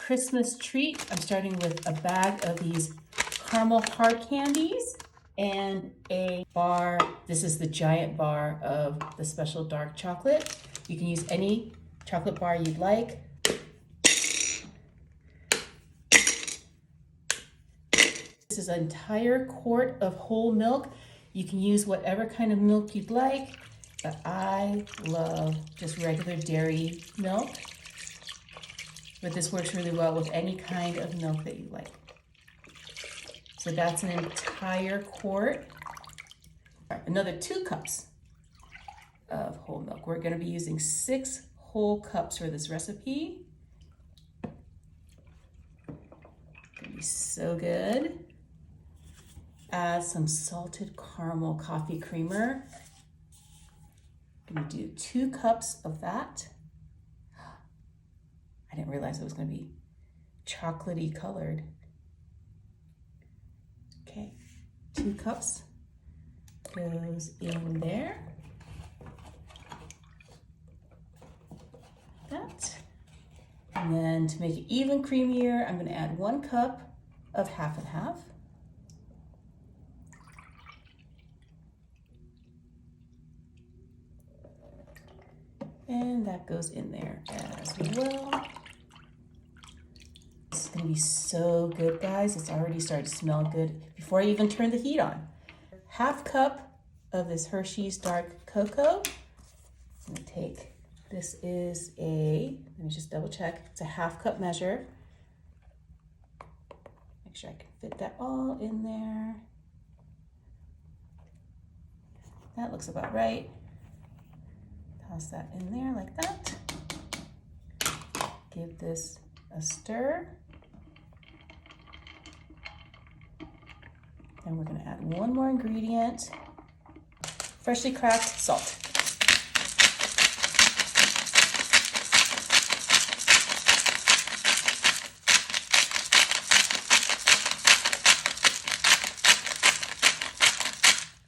Christmas treat. I'm starting with a bag of these caramel hard candies and a bar. This is the giant bar of the special dark chocolate. You can use any chocolate bar you'd like. This is an entire quart of whole milk. You can use whatever kind of milk you'd like, but I love just regular dairy milk. But this works really well with any kind of milk that you like. So that's an entire quart. Another 2 cups of whole milk. We're going to be using 6 whole cups for this recipe. It's going to be so good. Add some salted caramel coffee creamer. I'm going to do 2 cups of that. I didn't realize it was going to be chocolatey colored. Okay, 2 cups goes in there. That. And then to make it even creamier, I'm going to add 1 cup of half and half. And that goes in there as well. This is gonna be so good, guys. It's already started to smell good before I even turn the heat on. Half cup of this Hershey's dark cocoa. I'm gonna take, this is let me just double check. It's a half cup measure. Make sure I can fit that all in there. That looks about right. Toss that in there like that. Give this a stir. Then we're going to add one more ingredient, freshly cracked salt.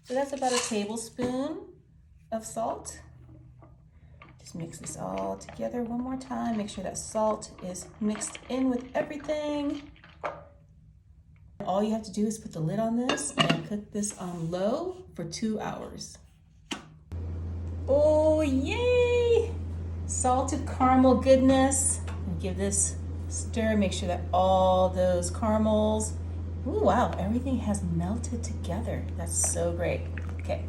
So that's about a tablespoon of salt. Just mix this all together one more time. Make sure that salt is mixed in with everything. All you have to do is put the lid on this and cook this on low for 2 hours. Oh, yay! Salted caramel goodness. And give this a stir. Make sure that all those caramels, ooh, wow, everything has melted together. That's so great. Okay,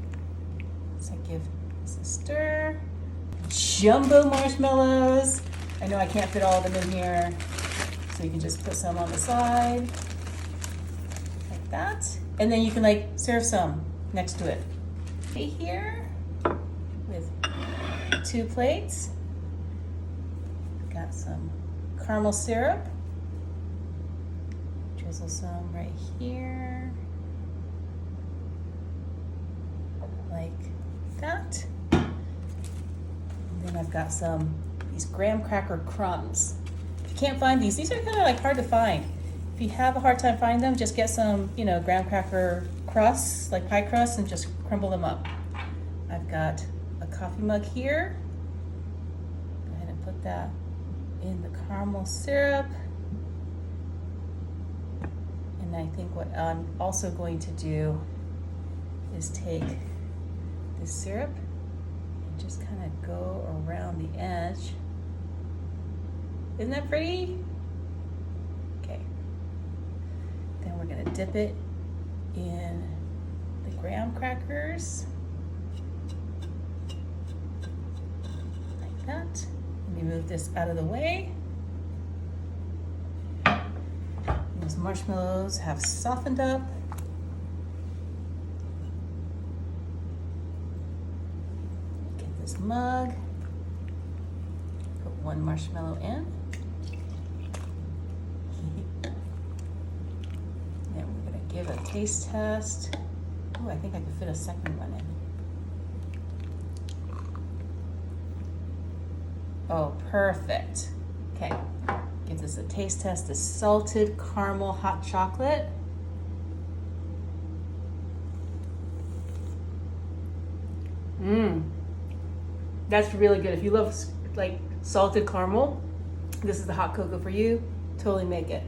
so give this a stir. Jumbo marshmallows. I know I can't fit all of them in here, so you can just put some on the side, like that. And then you can serve some next to it. Okay, here with 2 plates. Got some caramel syrup. Drizzle some right here, like that. Then I've got these graham cracker crumbs. If you can't find these are kind of hard to find. If you have a hard time finding them, just get some, graham cracker crusts, like pie crusts, and just crumble them up. I've got a coffee mug here. Go ahead and put that in the caramel syrup. And I think what I'm also going to do is take this syrup and just kind of go around the edge. Isn't that pretty? Okay. Then we're going to dip it in the graham crackers. Like that. Let me move this out of the way. These marshmallows have softened up. Get this mug. Put 1 marshmallow in. Then we're going to give a taste test. Oh, I think I could fit a second one in. Oh, perfect. Okay. Give this a taste test. The salted caramel hot chocolate. That's really good. If you love salted caramel, this is the hot cocoa for you. totally make it.